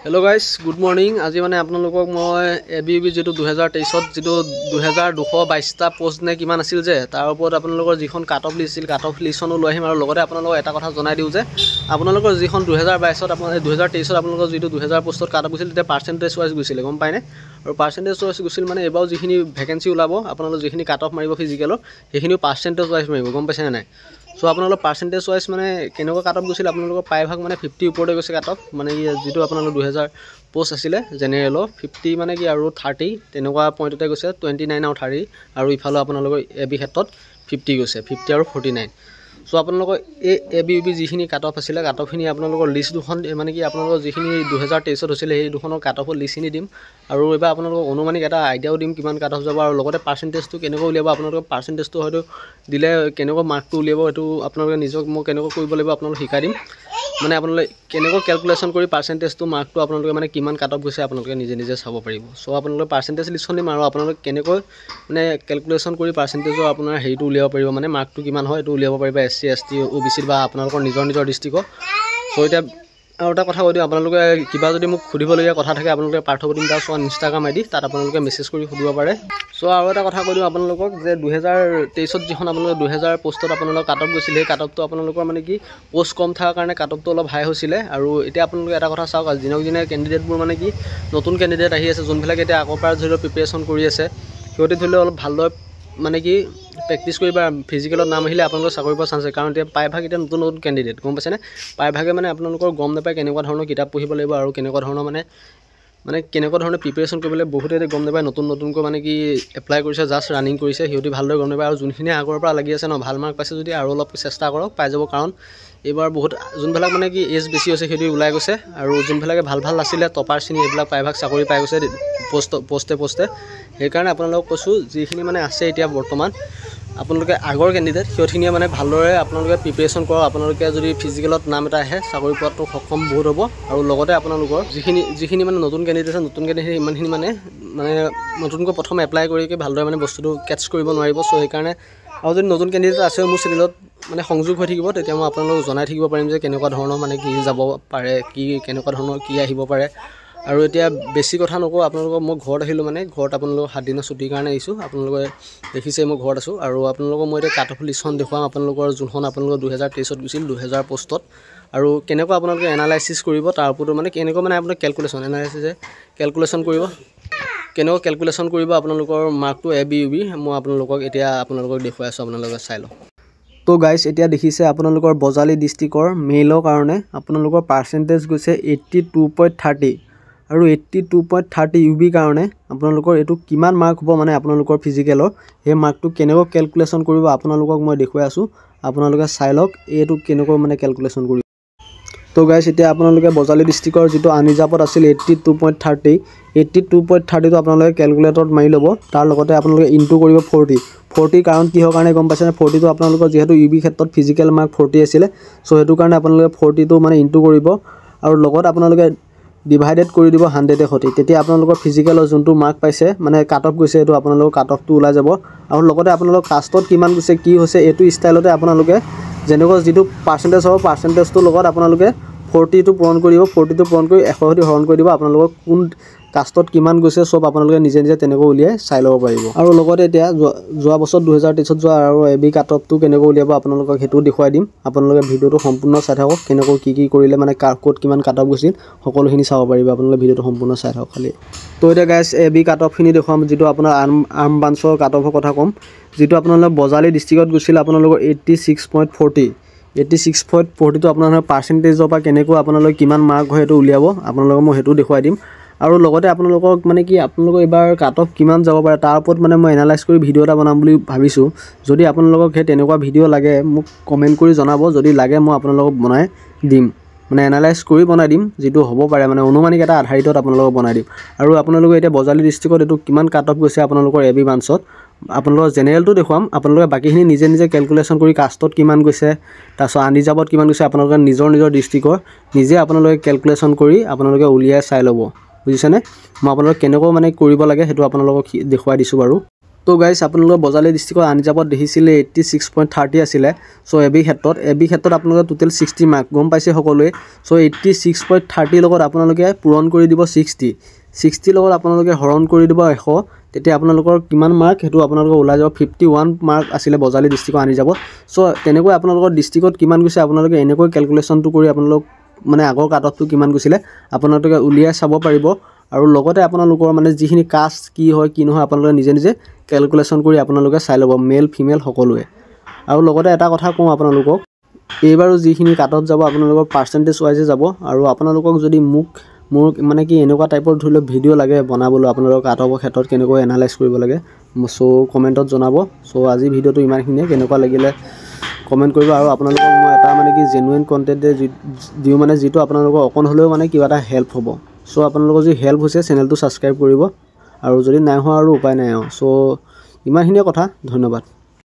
Hello guys good morning. आज मैं आपलोगों मैं एबीबी जो 2023 जो 2222टा पोस्ट ने किमान आसिल जे तार ऊपर आपलोगों जिखन काट अफ लिस्टिल काट अफ लिस्टनो লৈ আহিম আৰু লগতে আপোনালোকক এটা কথা জনাই দিও যে আপোনালোকৰ যিখন 2022 আপোনাৰ 2023 আপোনালোকৰ যেটো 2000 পোষ্টত কাট অফ গৈছিল তেতিয়া পাৰ্সেন্টেজ ওয়াইজ গৈছিল গম পাইনে আৰু পার্সেন্টেজ ওয়াইজ গৈছিল মানে এবাও যিখিনি ভ্যাকেন্সি ওলাব আপোনালোক যিখিনি কাট অফ মাৰিব ফিজিক্যালৰ সেইখিনি পাৰ্সেন্টেজ ওয়াইজ মাৰিব গম পাইছে নাই। सो आपलोग पार्सेंटेज वाइज माने केनेको काट अफ গৈছিল আপোনালোকৰ প্ৰায়ভাগ মানে 50 ওপৰতে গৈছে কাট অফ মানে যেটো আপোনালোক 2000 পোষ্ট আছিলে জেনেৰেল 50 মানে কি আৰু 30 তেনেকুৱা পইণ্টতে গৈছে 29 আৰু 30 আৰু ইফালে আপোনালোকৰ এবি ক্ষেত্ৰত 50 গৈছে 50 আৰু 49। सो আপোনালোকৰ এবিবি যিখিনি কাট অফ আছিলে কাট অফখিনি আপোনালোকৰ লিষ্ট দুখন মানে কি আপোনালোকৰ যিখিনি 2023 ত হৈছিল সেই দুখনৰ কাট অফৰ লিষ্টখিনি দিম আৰু এবাৰ আপোনালোকক অনুমানিক এটা আইডিয়াও দিম কিমান কাট অফ যাব আৰু লগতে পাৰ্সেন্টেজটো কেনেকৈ উলিয়াব আপোনালোকৰ পাৰ্সেন্টেজটো হয়তো দিলে কেনেকৈ মাৰ্কটো উলিয়াব এটো আপোনালোকে নিজক মই কেনেকৈ কৰিব লাগিব আপোনালোকক শিকাই দিম মানে আপোনালোকে কেনেকৈ ক্যালকুলেশন কৰি পাৰ্সেন্টেজটো মাৰ্কটো আপোনালোকে মানে কিমান কাট অফ গৈছে আপোনালোকে নিজে নিজে চাব পাৰিব। সো আপোনালোকে পাৰ্সেন্টেজ লিষ্টখন দিম আৰু আপোনালোকে কেনেকৈ মানে ক্যালকুলেশন কৰি পাৰ্সেন্টেজৰ আপোনাৰ হেৰিটো উলিয়াব পাৰিব মানে মাৰ্কটো কিমান হয় এটো উলিয়াব পাৰিব SC ST OBC বা আপোনালোকৰ নিজৰ ডিস্ট্ৰিক্টৰ। সো এটা আৰু এটা কথা কৈ দিও আপোনালোকে কিবা যদি মোক খুদিবলগীয়া কথা থাকে আপোনালোকে পাৰ্থপ্ৰতিম দাস ইনষ্টাগ্ৰাম আইডি তাত আপোনালোকে মেছেজ কৰি খুদিব পাৰে। সো আৰু এটা কথা কৈ দিও আপোনালোকক যে 2023 ত যিখন আপোনালোকে 2000 পোষ্টত আপোনালোক কাট অফ গৈছিল সেই কাট অফটো আপোনালোকৰ মানে কি পোষ্ট কম থাকাৰ কাৰণে কাট অফটো অলপ হাই হৈছিল আৰু এতিয়া আপোনালোকে এটা কথা চাওক দিনক দিনে ক্যান্ডিডেটবোৰ মানে কি নতুন ক্যান্ডিডেট আহি আছে যোনবিলাক এতিয়া আগৰ পৰা ধৰি প্ৰিপাৰেচন কৰি আছে সিহঁতে ধৰি অলপ ভালদৰে মানে কি প্ৰেক্টিস কৰিবা ফিজিক্যালত নাম আহিলে আপোনালোকৰ চাকৰি পোৱাৰ চান্স আছে কাৰণ এতিয়া প্ৰায়ভাগ এতিয়া নতুন ক্যান্ডিডেট গম পাইছেনে প্ৰায়ভাগে মানে আপোনালোকৰ গম নাপায় কেনেকুৱা ধৰণৰ কিতাপ পঢ়িব লাগিব আৰু কেনেকুৱা ধৰণৰ মানে কেনেকুৱা ধৰণৰ প্ৰিপাৰেচন কৰিবলৈ বহুতে গম নাপায় নতুনকৈ মানে কি এপ্লাই কৰিছে জাস্ট ৰানিং কৰিছে সিহঁতি ভালদৰে গম নাপায় আৰু যোনখিনি আগৰ পৰা লাগি আছে ন ভাল মাৰ্ক পাইছে যদি আৰু অলপ চেষ্টা কৰক পাই যাব কাৰণ এবাৰ বহুত যোনবিলাক মানে কি এজ বেছি হৈছে সিহঁতি ওলাই গৈছে আৰু যোনবিলাকে ভাল আছিলে টপাৰ শ্ৰেণী এইবিলাক প্ৰায়ভাগ চাকৰি পাই গৈছে পোষ্টে সেইকাৰণে আপোনালোকক কৈছো যিখিনি মানে আছে এতিয়া বৰ্তমান আপোনালোকে আগৰ ক্যান্ডিডেট সিহঁতখিনিয়ে মানে ভালদৰে আপোনালোকে প্ৰিপাৰেচন কৰক আপোনালোকে যদি ফিজিক্যালত নাম এটা আহে চাকৰি পোৱাটো সক্ষম বহুত হ'ব আৰু লগতে আপোনালোকৰ যিখিনি মানে নতুন ক্যান্ডিডেট আছে নতুন ক্যান্ডিডেট ইমানখিনি মানে নতুনকৈ প্ৰথম এপ্লাই কৰি ভালদৰে মানে বস্তুটো কেটচ কৰিব নোৱাৰিব। সো সেইকাৰণে আৰু যদি নতুন ক্যান্ডিডেট আছে মোৰ চেনেলত মানে সংযোগ হৈ থাকিব তেতিয়া মই আপোনালোকক জনাই থাকিব পাৰিম যে কেনেকুৱা ধৰণৰ মানে কি যাব পাৰে কি কেনেকুৱা ধৰণৰ কি আহিব পাৰে আৰু এতিয়া বেছি কথা নকওঁ আপোনালোকক মই ঘৰত আহিলো মানে ঘৰত আপোনালোকক 7 দিনৰ ছুটিৰ কাৰণে আহিছো আপোনালোকে দেখিছে মই ঘৰত আছো আৰু আপোনালোকক মই এতিয়া কাট অফ লিষ্টখন দেখুৱাম আপোনালোকৰ যোনখন আপোনালোকৰ 2023 ত গৈছিল 2000 পোষ্টত আৰু কেনেকৈ আপোনালোকে এনালাইসিস কৰিব তাৰ ওপৰত মানে কেনেকৈ মানে আপোনালোকে ক্যালকুলেশন এনালাইসিস ক্যালকুলেশন কৰিব কেনেকৈ ক্যালকুলেশন কৰিব আপোনালোকৰ মাৰ্কটো এবিইউবি মই আপোনালোকক দেখুৱাই আছো আপোনালোকে চাই লওক। তো গাইস এতিয়া দেখিছে আপোনালোকৰ বজালি ডিস্ট্ৰিক্টৰ মেইলৰ কাৰণে আপোনালোকৰ পাৰ্সেন্টেজ গৈছে 82.30 আৰু 82.30 ইউবি কাৰণে আপোনালোকৰ এটো কিমান মাৰ্ক হ'ব মানে আপোনালোকৰ ফিজিক্যালৰ এই মাৰ্কটো কেনেকৈ ক্যালকুলেশন কৰিব আপোনালোকক মই দেখুৱাই আছো আপোনালোকে চাই লওক এটো কেনেকৈ মানে ক্যালকুলেশন কৰিব। তো গাইস এতিয়া আপোনালোকে বজালি ডিস্ট্ৰিক্টৰ যেটো আনিজাপত আছিল 82.30 টো আপোনালোকে ক্যালকুলেটৰত মাৰি ল'ব তাৰ লগতে আপোনালোকে ইনটু কৰিব 40 কাৰণ কিহৰ কাৰণে গম পাইছেনে 40 টো আপোনালোকৰ যেহেতু ইউবি ক্ষেত্ৰত ফিজিক্যাল মাৰ্ক 40 আছিল সো হেতু কাৰণে আপোনালোকে 40 টো মানে ইনটু কৰিব আৰু লগত আপোনালোকে ডিভাইডেড কৰি দিব 100 এ হতি তেতিয়া আপোনালোকৰ ফিজিক্যালৰ যোনটো মাৰ্ক পাইছে মানে কাট অফ গৈছে এটো আপোনালোকৰ কাট অফটো ওলাই যাব আৰু লগতে আপোনালোকৰ কাষ্টত কিমান গৈছে কি হৈছে এটো ষ্টাইলতে আপোনালোকে যেনেকৈ যেটো পার্সেন্টেজ হ'ব পার্সেন্টেজটো লগত আপোনালোকে 40 টো পূৰণ কৰিব 40 টো পূৰণ কৰি 100 হতি হৰণ কৰি দিব আপোনালোকৰ কোন কাষ্টত কিমান গৈছে সব আপোনালোকে নিজে তেনেকৈ উলিয়াই চাই ল'ব পাৰিব আৰু লগতে এতিয়া যোৱা বছৰ 2023 ত যোৱা আৰু এবি কাট অফটো কেনেকৈ উলিয়াব আপোনালোকক হেতু দেখুৱাই দিম আপোনালোকে ভিডিওটো সম্পূৰ্ণ চাই থাকক কেনেকৈ কি কৰিলে মানে কোড কিমান কাট অফ গৈছিল সকলোখিনি চাব পাৰিব আপোনালোকে ভিডিওটো সম্পূৰ্ণ চাই থাকক খালি। তো এটা গাইস এবি কাট অফখিনি দেখুৱাম যেটো আপোনাৰ আৰ্ম ব্ৰাঞ্চৰ কাট অফৰ কথা কম যেটো আপোনালোকৰ বজালি ডিস্ট্ৰিক্টত গৈছিল আপোনালোকৰ 86.40 টো আপোনাৰ পাৰ্সেন্টেজৰ পৰা কেনেকৈ আপোনালোকে কিমান মাৰ্ক হয় এটো উলিয়াব আপোনালোকক মই হেতু দেখুৱাই দিম আৰু লগতে আপোনালোকক মানে কি আপোনালোকৰ এবাৰ কাট অফ কিমান যাব পাৰে তাৰ ওপৰত মানে মই এনালাইজ কৰি ভিডিও এটা বনাম বুলি ভাবিছো যদি আপোনালোকক হে তেনেকুৱা ভিডিও লাগে মোক কমেন্ট কৰি জনাব যদি লাগে মই আপোনালোকক বনাই দিম মানে এনালাইজ কৰি বনাই দিম যেটো হ'ব পাৰে মানে অনুমানিক এটা আধাৰিতত আপোনালোকক বনাই দিম আৰু আপোনালোকে এতিয়া বজালি ডিস্ট্ৰিক্টত এটো কিমান কাট অফ গৈছে আপোনালোকৰ এবি ব্ৰাঞ্চত আপোনালোকৰ জেনেৰেলটো দেখুৱাম আপোনালোকে বাকিখিনি নিজে ক্যালকুলেশন কৰি কাষ্টত কিমান গৈছে তাৰছত আনিজাবত কিমান গৈছে আপোনালোকে নিজৰ ডিস্ট্ৰিক্টৰ নিজে আপোনালোকে ক্যালকুলেশন কৰি আপোনালোকে উলিয়াই চাই ল'ব বুজিছেনে মই আপোনালোকক কেনেকৈ মানে কৰিব লাগে হেতু আপোনালোকক দেখুৱাই দিছো বাৰু। তো গাইজ আপোনালোকে বজালী ডিষ্ট্ৰিক্টৰ আনজাবত দেখিছিলে 86.30 আছিলে। চ' এবি ক্ষেত্ৰত আপোনালোকে টোটেল 60 মাৰ্ক গম পাইছে সকলোৱে। চ' 86.30 লগত আপোনালোকে পূৰণ কৰি দিব 60 লগত আপোনালোকে হৰণ কৰি দিব 100, তেতিয়া আপোনালোকৰ কিমান মাৰ্ক সেইটো আপোনালোকৰ ওলাই যাব 51 মাৰ্ক আছিলে বজালী ডিষ্ট্ৰিক্টৰ আনজাবত। চ' তেনেকৈ আপোনালোকৰ ডিষ্ট্ৰিক্টত কিমান গৈছে আপোনালোকে এনেকৈ কেলকুলেশ্যনটো কৰি আপোনালোক মানে আগৰ কাট অফটো কিমান গৈছিলে আপোনালোকে উলিয়াই চাব পাৰিব। আৰু লগতে আপোনালোকৰ মানে যিখিনি কাষ্ট কি হয় কি নহয় আপোনালোকে নিজে কেলকুলেশ্যন কৰি আপোনালোকে চাই ল'ব, মেল ফিমেল সকলোৱে। আৰু লগতে এটা কথা কওঁ আপোনালোকক, এইবাৰো যিখিনি কাট অফ যাব আপোনালোকৰ পাৰ্চেণ্টেজ ৱাইজে যাব। আৰু আপোনালোকক যদি মোৰ মানে কি এনেকুৱা টাইপৰ ধৰি লওক ভিডিঅ' লাগে বনাবলৈ আপোনালোকৰ কাট অফৰ ক্ষেত্ৰত কেনেকৈ এনালাইজ কৰিব লাগে, চ' কমেণ্টত জনাব। চ' আজি ভিডিঅ'টো ইমানখিনিয়ে, কেনেকুৱা লাগিলে কমেণ্ট কৰিব। আৰু আপোনালোকক মই এটা মানে কি জেনুইন কণ্টেণ্ট দিওঁ মানে যিটো আপোনালোকৰ অকণ হ'লেও মানে কিবা এটা হেল্প হ'ব। চ' আপোনালোকৰ যদি হেল্প হৈছে চেনেলটো ছাবস্ক্ৰাইব কৰিব, আৰু যদি নাই হোৱা আৰু উপায় নাই আৰু। চ' ইমানখিনিয়ে কথা, ধন্যবাদ।